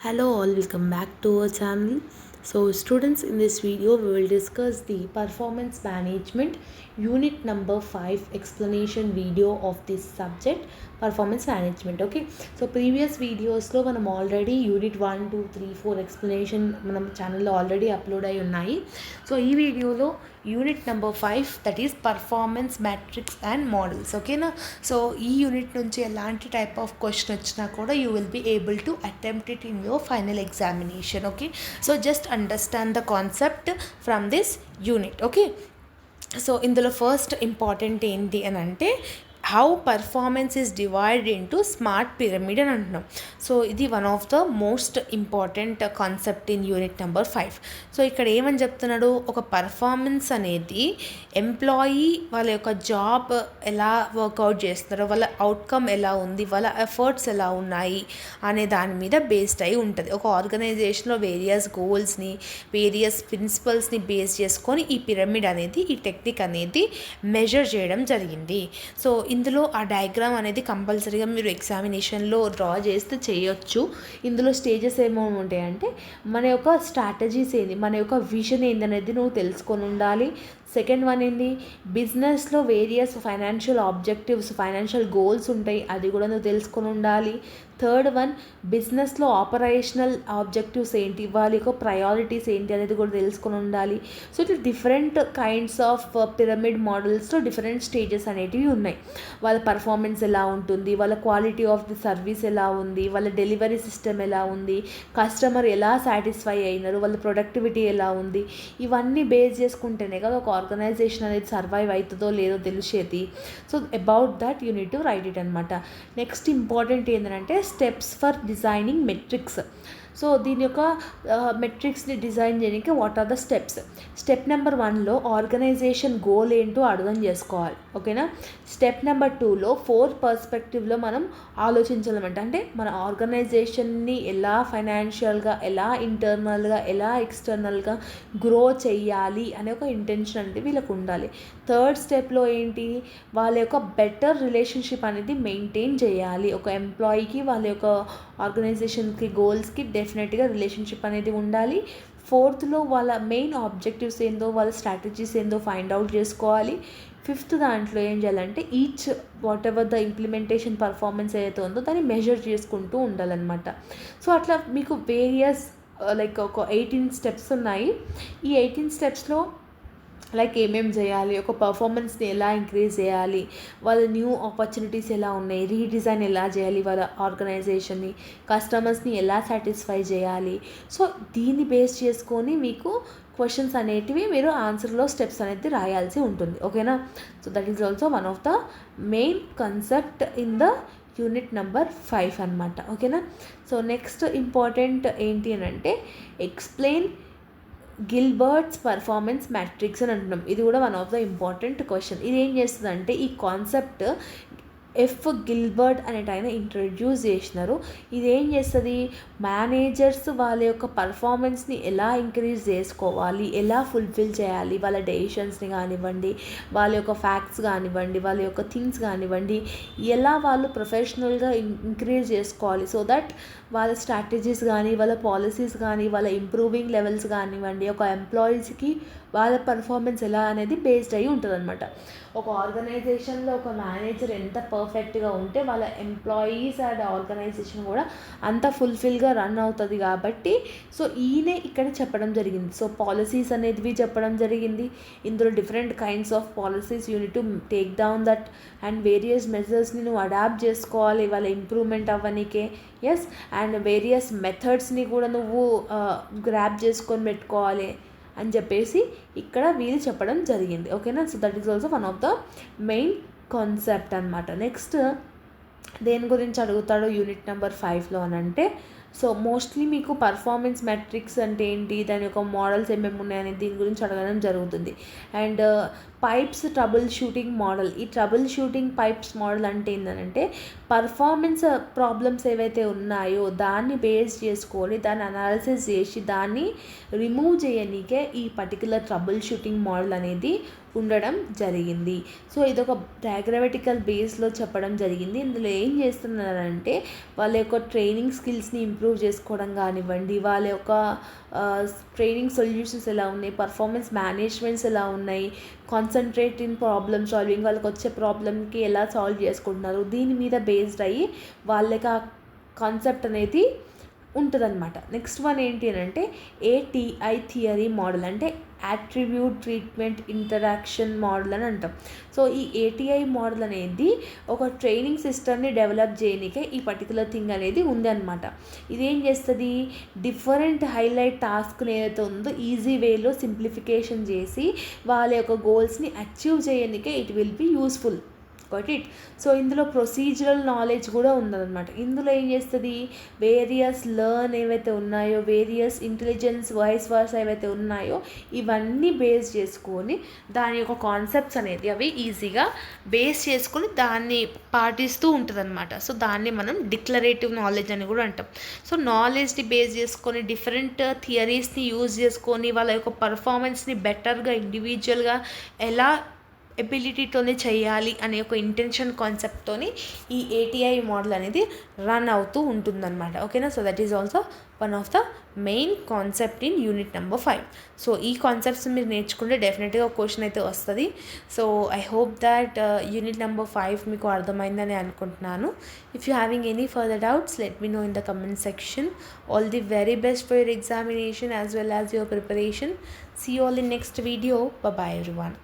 Hello all, welcome back to our channel. So students, in this video we will discuss the performance management unit number 5 explanation video of this subject, performance management. Okay, so previous videos lo manam already unit 1 2 3 4 explanation manam channel lo already upload ayi unnayi. So ee video lo unit number 5 that is performance matrix and models. ఓకేనా? So ఈ unit నుంచి ఎలాంటి type of question వచ్చినా కూడా you will be able to attempt it in your final examination. Okay, so just understand the concept from this unit. Okay, so ఇందులో first important ఏంటి అని అంటే how performance is divide into smart pyramid అని అంటున్నాం. So ఇది one of the most important concept in unit number 5. So ఇక్కడ ఏమని చెప్తున్నాడు, ఒక పర్ఫార్మెన్స్ అనేది ఎంప్లాయీ వాళ్ళ యొక్క జాబ్ ఎలా వర్కౌట్ చేస్తున్నారో, వాళ్ళ అవుట్కమ్ ఎలా ఉంది, వాళ్ళ ఎఫర్ట్స్ ఎలా ఉన్నాయి అనే దాని మీద బేస్డ్ అయి ఉంటుంది. ఒక ఆర్గనైజేషన్లో వేరియస్ గోల్స్ని, వేరియస్ ప్రిన్సిపల్స్ని బేస్ చేసుకొని ఈ పిరమిడ్ అనేది, ఈ టెక్నిక్ అనేది మెజర్ చేయడం జరిగింది. సో ఇందులో ఆ డయాగ్రామ్ అనేది కంపల్సరీగా మీరు ఎగ్జామినేషన్లో డ్రా చేస్తే చేయొచ్చు. ఇందులో స్టేజెస్ ఏమేమి ఉంటాయంటే, మన యొక్క స్ట్రాటజీస్ ఏంది, మన యొక్క విజన్ ఏందనేది నువ్వు తెలుసుకొని ఉండాలి. సెకండ్ వన్ ఏంది, బిజినెస్లో various financial objectives, financial goals ఉంటాయి, అది కూడా నువ్వు తెలుసుకొని ఉండాలి. థర్డ్ వన్, బిజినెస్లో ఆపరేషనల్ ఆబ్జెక్టివ్స్ ఏంటి, వాళ్ళ యొక్క ప్రయారిటీస్ ఏంటి అనేది కూడా తెలుసుకొని ఉండాలి. సో ఇట్లా డిఫరెంట్ కైండ్స్ ఆఫ్ పిరమిడ్ మోడల్స్లో డిఫరెంట్ స్టేజెస్ అనేటివి ఉన్నాయి. వాళ్ళ పర్ఫార్మెన్స్ ఎలా ఉంటుంది, వాళ్ళ క్వాలిటీ ఆఫ్ ది సర్వీస్ ఎలా ఉంది, వాళ్ళ డెలివరీ సిస్టమ్ ఎలా ఉంది, కస్టమర్ ఎలా సాటిస్ఫై అయినారు, వాళ్ళ ప్రొడక్టివిటీ ఎలా ఉంది, ఇవన్నీ బేస్ చేసుకుంటేనే కదా ఒక ఆర్గనైజేషన్ అనేది సర్వైవ్ అవుతుందో లేదో తెలిసేది. So about that you need to write it అనమాట. నెక్స్ట్ ఇంపార్టెంట్ ఏంటంటే steps for designing metrics. So దీని యొక్క మెట్రిక్స్ని డిజైన్ చేయడానికి what are the steps. Step number 1లో ఆర్గనైజేషన్ గోల్ ఏంటో అర్థం చేసుకోవాలి. ఓకేనా? స్టెప్ నెంబర్ 2లో 4 పర్స్పెక్టివ్లో మనం ఆలోచించాలన్నమాట. అంటే మన ఆర్గనైజేషన్ని ఎలా ఫైనాన్షియల్గా, ఎలా ఇంటర్నల్గా, ఎలా ఎక్స్టర్నల్గా గ్రో చెయ్యాలి అనే ఒక ఇంటెన్షన్ అనేది వీళ్ళకు ఉండాలి. థర్డ్ స్టెప్లో ఏంటి, వాళ్ళ యొక్క బెటర్ రిలేషన్షిప్ అనేది మెయింటైన్ చేయాలి. ఒక ఎంప్లాయీకి వాళ్ళ యొక్క ఆర్గనైజేషన్కి గోల్స్కి డెఫినెట్గా రిలేషన్షిప్ అనేది ఉండాలి. ఫోర్త్లో వాళ్ళ మెయిన్ ఆబ్జెక్టివ్స్ ఏందో, వాళ్ళ స్ట్రాటజీస్ ఏందో ఫైండ్ అవుట్ చేసుకోవాలి. ఫిఫ్త్ దాంట్లో ఏం చేయాలంటే each what ever the implementation performance ఏదైతే ఉందో దాన్ని మెజర్ చేసుకుంటూ ఉండాలన్నమాట. సో అట్లా మీకు వేరియస్ లైక్ ఒక 18 స్టెప్స్ ఉన్నాయి. ఈ 18 స్టెప్స్లో లైక్ ఏమేమి చేయాలి, ఒక పర్ఫార్మెన్స్ని ఎలా ఇంక్రీజ్ చేయాలి, వాళ్ళ న్యూ ఆపర్చునిటీస్ ఎలా ఉన్నాయి, రీడిజైన్ ఎలా చేయాలి, వాళ్ళ ఆర్గనైజేషన్ని, కస్టమర్స్ని ఎలా సాటిస్ఫై చేయాలి. సో దీన్ని బేస్ చేసుకొని మీకు క్వశ్చన్స్ అనేటివి మీరు ఆన్సర్లో స్టెప్స్ అనేది రాయాల్సి ఉంటుంది. ఓకేనా? So that is also one of the main concept in the unit number 5 అనమాట. ఓకేనా? సో నెక్స్ట్ ఇంపార్టెంట్ ఏంటి అని అంటే ఎక్స్ప్లెయిన్ గిల్బర్ట్స్ పర్ఫార్మెన్స్ మ్యాట్రిక్స్ అని అంటున్నాం. ఇది కూడా one of the important question. ఇది ఏం చేస్తుందంటే ఈ కాన్సెప్ట్ గిల్బర్ట్ అనేట ఆయన ఇంట్రడ్యూస్ చేసినారు. ఇదేం చేస్తుంది, మేనేజర్స్ వాళ్ళ యొక్క పర్ఫార్మెన్స్ని ఎలా ఇంక్రీజ్ చేసుకోవాలి, ఎలా ఫుల్ఫిల్ చేయాలి, వాళ్ళ డెసిషన్స్ని కానివ్వండి, వాళ్ళ యొక్క ఫ్యాక్ట్స్ కానివ్వండి, వాళ్ళ యొక్క థింగ్స్ కానివ్వండి, ఎలా వాళ్ళు ప్రొఫెషనల్గా ఇంక్రీజ్ చేసుకోవాలి. సో దట్ వాళ్ళ స్ట్రాటజీస్ కానీ, వాళ్ళ పాలసీస్ కానీ, వాళ్ళ ఇంప్రూవింగ్ లెవెల్స్ కానివ్వండి, ఒక ఎంప్లాయీస్కి వాళ్ళ పర్ఫార్మెన్స్ ఎలా అనేది బేస్డ్ అయ్యి ఉంటుంది అనమాట. ఒక ఆర్గనైజేషన్లో ఒక మేనేజర్ ఎంత పర్ఫెక్ట్గా ఉంటే వాళ్ళ ఎంప్లాయీస్ అండ్ ఆర్గనైజేషన్ కూడా అంత ఫుల్ఫిల్గా రన్ అవుతుంది. కాబట్టి సో ఈయనే ఇక్కడ చెప్పడం జరిగింది. సో పాలసీస్ అనేవి చెప్పడం జరిగింది. ఇందులో different kinds of policies unit to take down that and various మెజర్స్ని నువ్వు అడాప్ట్ చేసుకోవాలి వాళ్ళ ఇంప్రూవ్మెంట్ అవ్వనీకే. ఎస్, అండ్ వేరియస్ మెథడ్స్ని కూడా నువ్వు గ్రాప్ చేసుకొని పెట్టుకోవాలి అని చెప్పేసి ఇక్కడ వీళ్ళు చెప్పడం జరిగింది. ఓకేనా? So that is also one of the main concept అనమాట. నెక్స్ట్ దేని గురించి అడుగుతాడో యూనిట్ నెంబర్ 5లో అని అంటే, సో మోస్ట్లీ మీకు పర్ఫార్మెన్స్ మెట్రిక్స్ అంటే ఏంటి, దాని యొక్క మోడల్స్ ఏమేమి ఉన్నాయని దీని గురించి అడగడం జరుగుతుంది. And pipes trouble shooting model. ఈ ట్రబుల్ షూటింగ్ పైప్స్ మోడల్ అంటే ఏంటంటే పర్ఫార్మెన్స్ ప్రాబ్లమ్స్ ఏవైతే ఉన్నాయో దాన్ని బేస్ చేసుకొని దాన్ని అనాలిసిస్ చేసి దాన్ని రిమూవ్ చేయనీకే ఈ పర్టికులర్ ట్రబుల్ షూటింగ్ మోడల్ అనేది ఉండడం జరిగింది. సో ఇదొక డయాగ్రమాటికల్ బేస్లో చెప్పడం జరిగింది. ఇందులో ఏం చేస్తున్నారంటే వాళ్ళ యొక్క ట్రైనింగ్ స్కిల్స్ని ఇంప్రూవ్ చేసుకోవడం కానివ్వండి, వాళ్ళ యొక్క ట్రైనింగ్ సొల్యూషన్స్ ఎలా ఉన్నాయి, పర్ఫార్మెన్స్ మేనేజ్మెంట్స్ ఎలా ఉన్నాయి, కాన్సన్ట్రేట్ ఇన్ ప్రాబ్లమ్ సాల్వింగ్, వాళ్ళకి వచ్చే ప్రాబ్లమ్కి ఎలా సాల్వ్ చేసుకుంటున్నారు, దీని మీద బేస్డ్ అయ్యి వాళ్ళకి ఆ కాన్సెప్ట్ అనేది ఉంటుందన్నమాట. నెక్స్ట్ వన్ ఏంటి అని అంటే ఏటీఐ థియరీ మోడల్, అంటే అట్రిబ్యూట్ ట్రీట్మెంట్ ఇంటరాక్షన్ మోడల్ అని అంటాం. సో ఈ ఏటీఐ మోడల్ అనేది ఒక ట్రైనింగ్ సిస్టమ్ని డెవలప్ చేయడానికే ఈ పర్టికులర్ థింగ్ అనేది ఉంది అనమాట. ఇదేం చేస్తుంది, డిఫరెంట్ హైలైట్ టాస్క్ని ఏదైతే ఉందో ఈజీ వేలో సింప్లిఫికేషన్ చేసి వాళ్ళ యొక్క గోల్స్ని అచీవ్ చేయడానికే it will be useful. Got it. So ఇందులో ప్రొసీజరల్ నాలెడ్జ్ కూడా ఉందన్నమాట. ఇందులో ఏం చేస్తుంది, వేరియస్ లెర్న్ ఏవైతే ఉన్నాయో, వేరియస్ ఇంటెలిజెన్స్ వాయిస్ వర్స్ ఏవైతే ఉన్నాయో ఇవన్నీ బేస్ చేసుకొని దాని యొక్క కాన్సెప్ట్స్ అనేది అవి ఈజీగా బేస్ చేసుకొని దాన్ని పాటిస్తూ ఉంటుందన్నమాట. సో దాన్ని మనం డిక్లరేటివ్ నాలెడ్జ్ అని కూడా అంటాం. సో నాలెడ్జ్ని బేస్ చేసుకొని డిఫరెంట్ థియరీస్ని యూజ్ చేసుకొని వాళ్ళ యొక్క పర్ఫార్మెన్స్ని బెటర్గా ఇండివిజువల్గా ఎలా ఎబిలిటీతోనే చేయాలి అనే ఒక ఇంటెన్షన్ కాన్సెప్ట్తోని ఈ ఏటీఐ మోడల్ అనేది రన్ అవుతూ ఉంటుందన్నమాట. ఓకేనా. So that is also one of the main concept in unit number 5. So ఈ కాన్సెప్ట్స్ మీరు నేర్చుకుంటే డెఫినెట్గా ఒక క్వశ్చన్ అయితే వస్తుంది. So I hope that unit number 5 మీకు అర్థమైందని అనుకుంటున్నాను. If you having any further doubts let me know in the comment section. All the very best for your examination as well as your preparation. See you all in next video. Bye bye everyone.